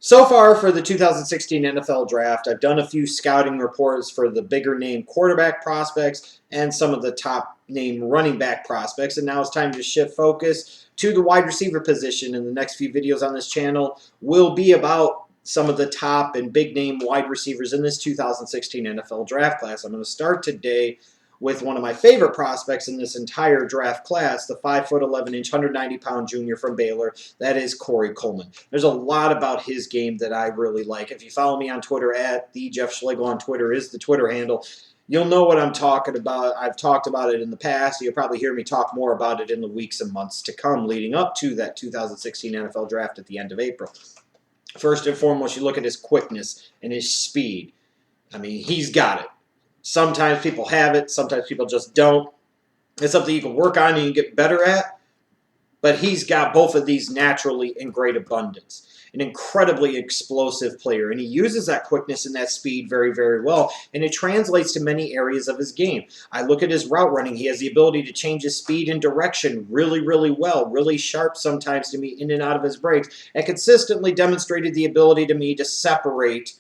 So far for the 2016 NFL Draft, I've done a few scouting reports for the bigger name quarterback prospects and some of the top name running back prospects, and now it's time to shift focus to the wide receiver position. And the next few videos on this channel will be about some of the top and big name wide receivers in this 2016 NFL Draft class. I'm going to start today with one of my favorite prospects in this entire draft class, the 5'11", 190-pound junior from Baylor. That is Corey Coleman. There's a lot about his game that I really like. If you follow me on Twitter, at the Jeff Schlegel on Twitter is the Twitter handle, you'll know what I'm talking about. I've talked about it in the past. You'll probably hear me talk more about it in the weeks and months to come leading up to that 2016 NFL Draft at the end of April. First and foremost, you look at his quickness and his speed. I mean, he's got it. Sometimes people have it. Sometimes people just don't. It's something you can work on and you get better at. But he's got both of these naturally in great abundance. An incredibly explosive player. And he uses that quickness and that speed very, very well. And it translates to many areas of his game. I look at his route running. He has the ability to change his speed and direction really, really well. Really sharp sometimes to me in and out of his breaks. And consistently demonstrated the ability to me to separate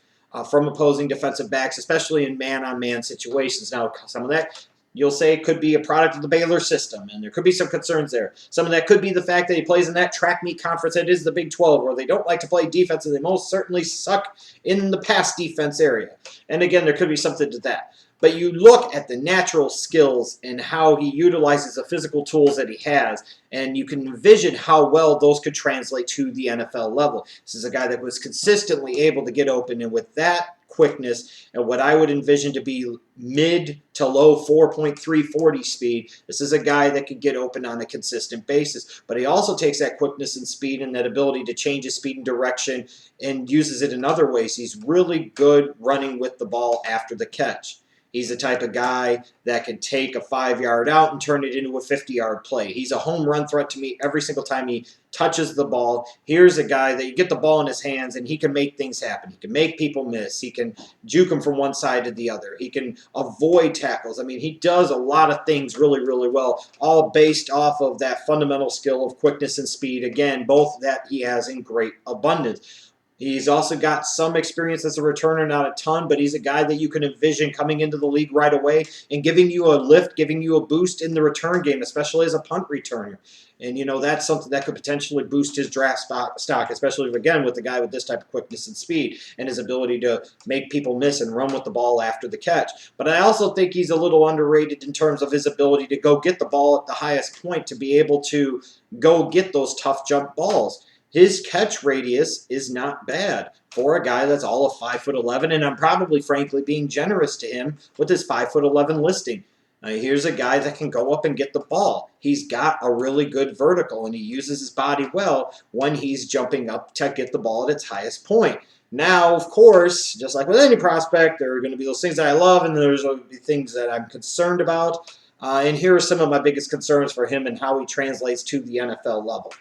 from opposing defensive backs, especially in man-on-man situations. Now, some of that you'll say could be a product of the Baylor system, and there could be some concerns there. Some of that could be the fact that he plays in that track meet conference that is the Big 12, where they don't like to play defense, and they most certainly suck in the pass defense area. And again, there could be something to that. But you look at the natural skills and how he utilizes the physical tools that he has, and you can envision how well those could translate to the NFL level. This is a guy that was consistently able to get open, and with that quickness and what I would envision to be mid to low 4.340 speed, this is a guy that could get open on a consistent basis. But he also takes that quickness and speed and that ability to change his speed and direction and uses it in other ways. He's really good running with the ball after the catch. He's the type of guy that can take a 5-yard out and turn it into a 50-yard play. He's a home run threat to me every single time he touches the ball. Here's a guy that you get the ball in his hands and he can make things happen. He can make people miss. He can juke them from one side to the other. He can avoid tackles. I mean, he does a lot of things really, really well, all based off of that fundamental skill of quickness and speed. Again, both that he has in great abundance. He's also got some experience as a returner, not a ton, but he's a guy that you can envision coming into the league right away and giving you a lift, giving you a boost in the return game, especially as a punt returner. And, you know, that's something that could potentially boost his draft stock, especially, again, with a guy with this type of quickness and speed and his ability to make people miss and run with the ball after the catch. But I also think he's a little underrated in terms of his ability to go get the ball at the highest point, to be able to go get those tough jump balls. His catch radius is not bad for a guy that's all of 5'11", and I'm probably, frankly, being generous to him with his 5'11" listing. Now, here's a guy that can go up and get the ball. He's got a really good vertical, and he uses his body well when he's jumping up to get the ball at its highest point. Now, of course, just like with any prospect, there are going to be those things that I love, and there's going to be things that I'm concerned about. And here are some of my biggest concerns for him and how he translates to the NFL level.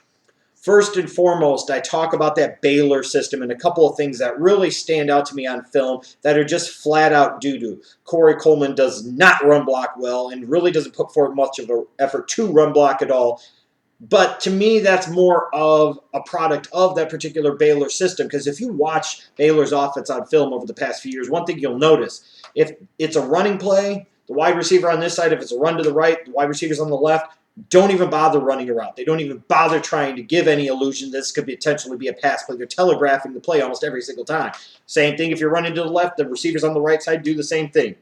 First and foremost, I talk about that Baylor system and a couple of things that really stand out to me on film that are just flat out doo-doo. Corey Coleman does not run block well and really doesn't put forth much of an effort to run block at all. But to me, that's more of a product of that particular Baylor system, because if you watch Baylor's offense on film over the past few years, one thing you'll notice, if it's a running play, the wide receiver on this side, if it's a run to the right, the wide receiver's on the left, don't even bother running a route. They don't even bother trying to give any illusion this could potentially be a pass play. They're telegraphing the play almost every single time. Same thing if you're running to the left, the receivers on the right side do the same thing.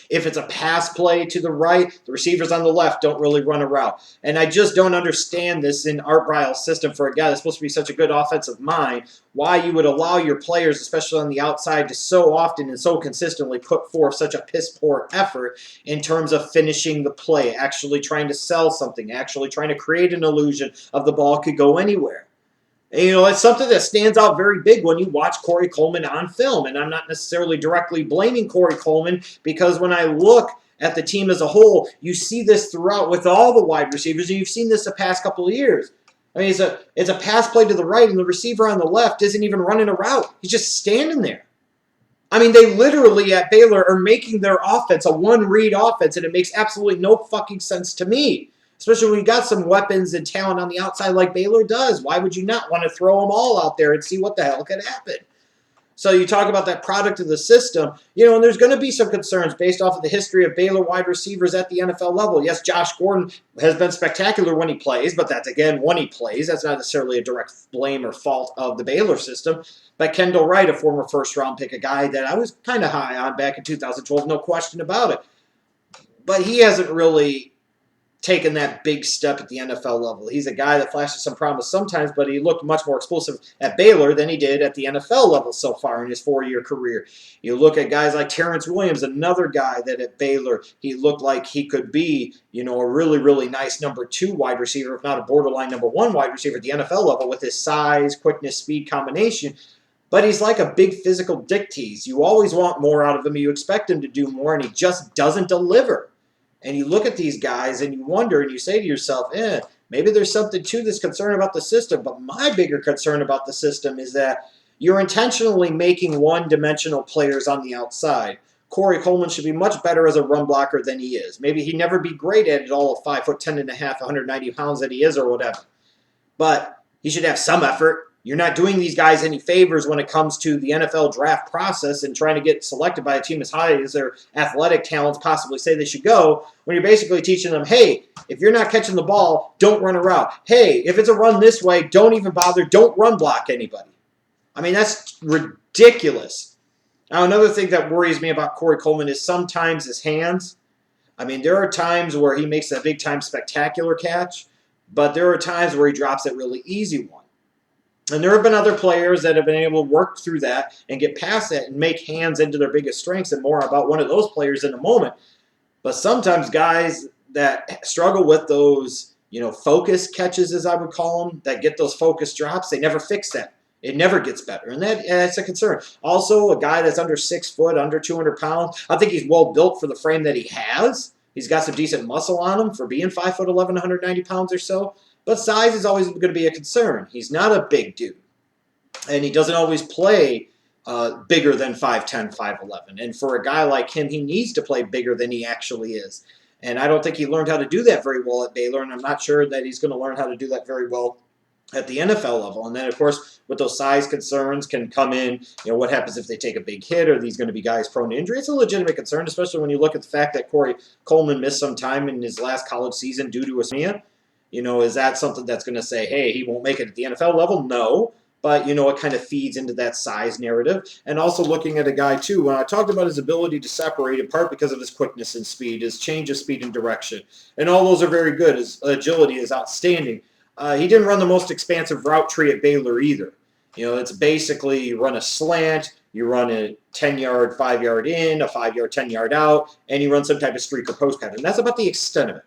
If it's a pass play to the right, the receivers on the left don't really run a route. And I just don't understand this in Art Briles' system for a guy that's supposed to be such a good offensive mind, why you would allow your players, especially on the outside, to so often and so consistently put forth such a piss-poor effort in terms of finishing the play, actually trying to sell something, actually trying to create an illusion of the ball could go anywhere. And, you know, it's something that stands out very big when you watch Corey Coleman on film. And I'm not necessarily directly blaming Corey Coleman, because when I look at the team as a whole, you see this throughout with all the wide receivers, and you've seen this the past couple of years. I mean, it's a pass play to the right, and the receiver on the left isn't even running a route. He's just standing there. I mean, they literally at Baylor are making their offense a one-read offense, and it makes absolutely no fucking sense to me. Especially when you got some weapons and talent on the outside like Baylor does. Why would you not want to throw them all out there and see what the hell could happen? So you talk about that product of the system, and there's going to be some concerns based off of the history of Baylor wide receivers at the NFL level. Yes, Josh Gordon has been spectacular when he plays, but that's, again, when he plays. That's not necessarily a direct blame or fault of the Baylor system. But Kendall Wright, a former first-round pick, a guy that I was kind of high on back in 2012, no question about it. But he hasn't really taken that big step at the NFL level. He's a guy that flashes some promise sometimes, but he looked much more explosive at Baylor than he did at the NFL level so far in his 4-year career. You look at guys like Terrence Williams, another guy that at Baylor, he looked like he could be, a really, really nice number 2 wide receiver, if not a borderline number 1 wide receiver at the NFL level with his size, quickness, speed combination. But he's like a big physical dick tease. You always want more out of him. You expect him to do more, and he just doesn't deliver. And you look at these guys and you wonder and you say to yourself, maybe there's something to this concern about the system. But my bigger concern about the system is that you're intentionally making one-dimensional players on the outside. Corey Coleman should be much better as a run blocker than he is. Maybe he'd never be great at it all at 5'10.5", 190 pounds that he is or whatever. But he should have some effort. You're not doing these guys any favors when it comes to the NFL draft process and trying to get selected by a team as high as their athletic talents possibly say they should go, when you're basically teaching them, hey, if you're not catching the ball, don't run a route. Hey, if it's a run this way, don't even bother. Don't run block anybody. I mean, that's ridiculous. Now, another thing that worries me about Corey Coleman is sometimes his hands. I mean, there are times where he makes a big-time spectacular catch, but there are times where he drops a really easy one. And there have been other players that have been able to work through that and get past that and make hands into their biggest strengths, and more about one of those players in a moment. But sometimes guys that struggle with those, focus catches, as I would call them, that get those focus drops, they never fix that. It never gets better, and that's a concern. Also, a guy that's under 6 foot, under 200 pounds, I think he's well built for the frame that he has. He's got some decent muscle on him for being 5'11", 190 pounds or so. But size is always going to be a concern. He's not a big dude. And he doesn't always play bigger than 5'10", 5'11". And for a guy like him, he needs to play bigger than he actually is. And I don't think he learned how to do that very well at Baylor, and I'm not sure that he's going to learn how to do that very well at the NFL level. And then, of course, with those size concerns can come in, what happens if they take a big hit? Are these going to be guys prone to injury? It's a legitimate concern, especially when you look at the fact that Corey Coleman missed some time in his last college season due to a is that something that's going to say, hey, he won't make it at the NFL level? No. But, it kind of feeds into that size narrative. And also looking at a guy, too, when I talked about his ability to separate, in part because of his quickness and speed, his change of speed and direction. And all those are very good. His agility is outstanding. He didn't run the most expansive route tree at Baylor either. It's basically you run a slant, you run a 10-yard, 5-yard in, a 5-yard, 10-yard out, and you run some type of streak or post pattern. And that's about the extent of it.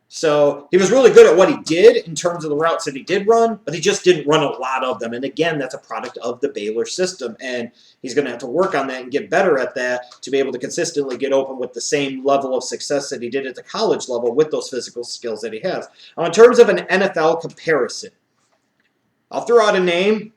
So he was really good at what he did in terms of the routes that he did run, but he just didn't run a lot of them. And again, that's a product of the Baylor system, and he's going to have to work on that and get better at that to be able to consistently get open with the same level of success that he did at the college level with those physical skills that he has. Now, in terms of an NFL comparison, I'll throw out a name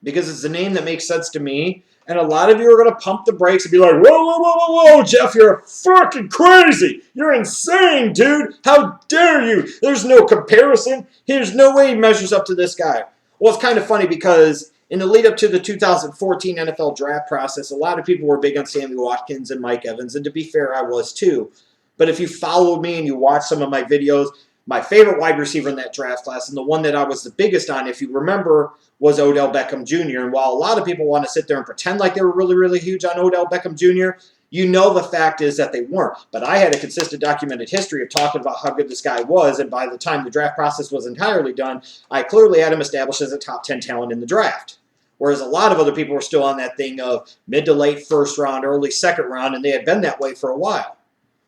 because it's a name that makes sense to me. And a lot of you are going to pump the brakes and be like, whoa, whoa, whoa, whoa, whoa, Jeff, you're fucking crazy. You're insane, dude. How dare you? There's no comparison. There's no way he measures up to this guy. Well, it's kind of funny because in the lead up to the 2014 NFL draft process, a lot of people were big on Sammy Watkins and Mike Evans. And to be fair, I was too. But if you followed me and you watched some of my videos, my favorite wide receiver in that draft class, and the one that I was the biggest on, if you remember, was Odell Beckham Jr. And while a lot of people want to sit there and pretend like they were really, really huge on Odell Beckham Jr., the fact is that they weren't. But I had a consistent documented history of talking about how good this guy was, and by the time the draft process was entirely done, I clearly had him established as a top 10 talent in the draft. Whereas a lot of other people were still on that thing of mid to late first round, early second round, and they had been that way for a while.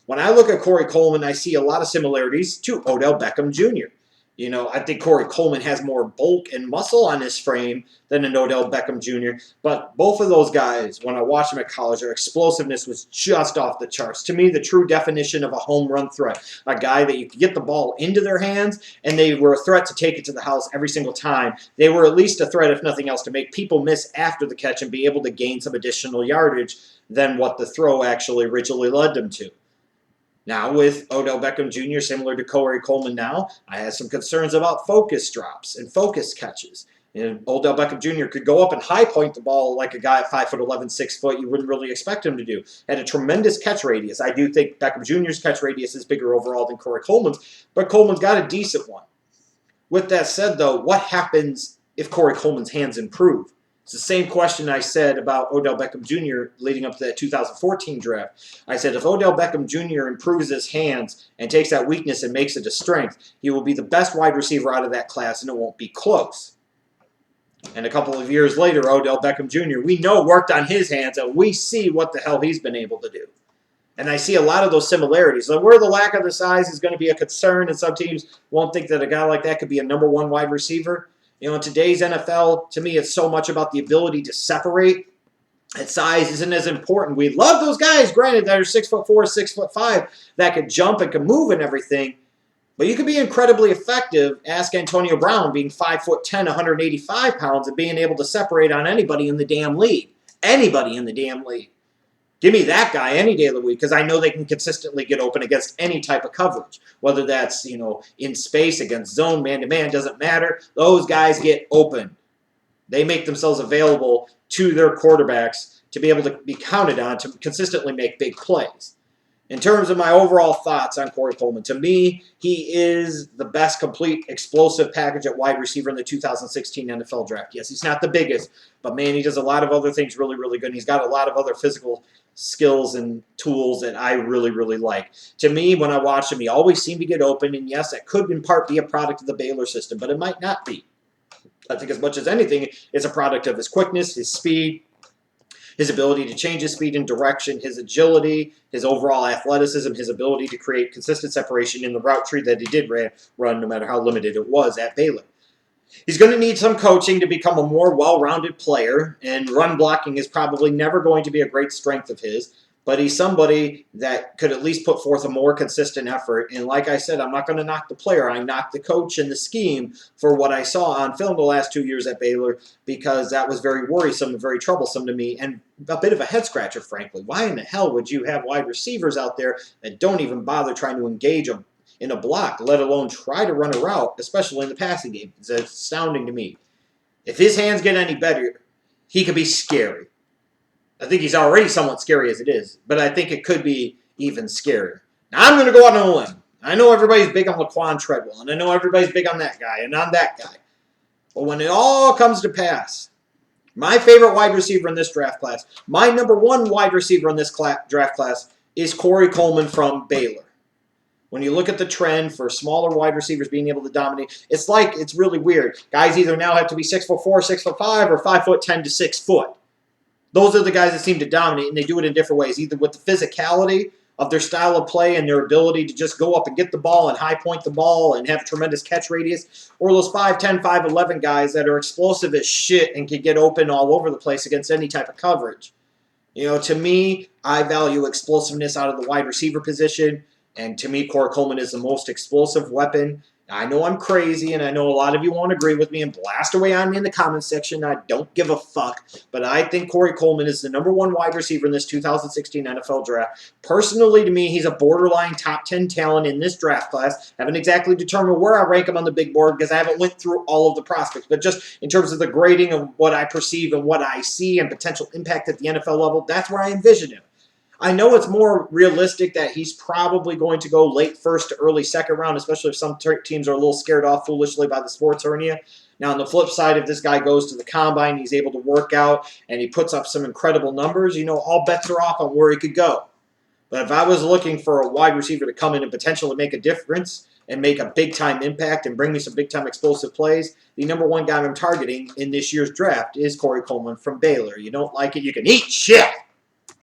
When I look at Corey Coleman, I see a lot of similarities to Odell Beckham Jr. I think Corey Coleman has more bulk and muscle on his frame than an Odell Beckham Jr. But both of those guys, when I watched them at college, their explosiveness was just off the charts. To me, the true definition of a home run threat. A guy that you could get the ball into their hands, and they were a threat to take it to the house every single time. They were at least a threat, if nothing else, to make people miss after the catch and be able to gain some additional yardage than what the throw actually originally led them to. Now with Odell Beckham Jr., similar to Corey Coleman now, I had some concerns about focus drops and focus catches. And Odell Beckham Jr. could go up and high point the ball like a guy at 5'11", 6 foot. You wouldn't really expect him to do. Had a tremendous catch radius. I do think Beckham Jr.'s catch radius is bigger overall than Corey Coleman's, but Coleman's got a decent one. With that said, though, what happens if Corey Coleman's hands improve? It's the same question I said about Odell Beckham Jr. leading up to that 2014 draft. I said if Odell Beckham Jr. improves his hands and takes that weakness and makes it a strength, he will be the best wide receiver out of that class, and it won't be close. And a couple of years later, Odell Beckham Jr., we know worked on his hands, and we see what the hell he's been able to do. And I see a lot of those similarities. So where the lack of the size is going to be a concern, and some teams won't think that a guy like that could be a number one wide receiver. You know, in today's NFL, to me, it's so much about the ability to separate. That size isn't as important. We love those guys, granted, that are 6'4", 6'5", that could jump and can move and everything. But you could be incredibly effective. Ask Antonio Brown being 5'10", 185 pounds, and being able to separate on anybody in the damn league. Anybody in the damn league. Give me that guy any day of the week because I know they can consistently get open against any type of coverage. Whether that's, you know, in space, against zone, man-to-man, doesn't matter. Those guys get open. They make themselves available to their quarterbacks to be able to be counted on to consistently make big plays. In terms of my overall thoughts on Corey Coleman, to me, he is the best complete explosive package at wide receiver in the 2016 NFL Draft. Yes, he's not the biggest, but man, he does a lot of other things really, really good. And he's got a lot of other physical skills and tools that I really, really like. To me, when I watch him, he always seemed to get open, and yes, that could in part be a product of the Baylor system, but it might not be. I think as much as anything, it's a product of his quickness, his speed, his ability to change his speed and direction, his agility, his overall athleticism, his ability to create consistent separation in the route tree that he did run, no matter how limited it was at Baylor. He's going to need some coaching to become a more well-rounded player, and run blocking is probably never going to be a great strength of his, but he's somebody that could at least put forth a more consistent effort. And like I said, I'm not going to knock the player. I knock the coach and the scheme for what I saw on film the last 2 years at Baylor, because that was very worrisome and very troublesome to me and a bit of a head-scratcher, frankly. Why in the hell would you have wide receivers out there that don't even bother trying to engage in a block, let alone try to run a route, especially in the passing game? It's astounding to me. If his hands get any better, he could be scary. I think he's already somewhat scary as it is, but I think it could be even scarier. Now, I'm going to go out on a limb. I know everybody's big on Laquan Treadwell, and I know everybody's big on that guy and on that guy. But when it all comes to pass, my favorite wide receiver in this draft class, my number one wide receiver in this draft class, is Corey Coleman from Baylor. When you look at the trend for smaller wide receivers being able to dominate, it's really weird. Guys either now have to be 6'4", 6'5", or 5'10" to 6 foot. Those are the guys that seem to dominate, and they do it in different ways, either with the physicality of their style of play and their ability to just go up and get the ball and high point the ball and have a tremendous catch radius, or those 5'10", 5'11" guys that are explosive as shit and can get open all over the place against any type of coverage. You know, to me, I value explosiveness out of the wide receiver position, and to me, Corey Coleman is the most explosive weapon. I know I'm crazy, and I know a lot of you won't agree with me and blast away on me in the comments section. I don't give a fuck. But I think Corey Coleman is the number one wide receiver in this 2016 NFL draft. Personally, to me, he's a borderline top 10 talent in this draft class. I haven't exactly determined where I rank him on the big board because I haven't went through all of the prospects. But just in terms of the grading of what I perceive and what I see and potential impact at the NFL level, that's where I envision him. I know it's more realistic that he's probably going to go late first to early second round, especially if some teams are a little scared off foolishly by the sports hernia. Now, on the flip side, if this guy goes to the combine, he's able to work out, and he puts up some incredible numbers, you know, all bets are off on where he could go. But if I was looking for a wide receiver to come in and potentially make a difference and make a big-time impact and bring me some big-time explosive plays, the number one guy I'm targeting in this year's draft is Corey Coleman from Baylor. You don't like it, you can eat shit.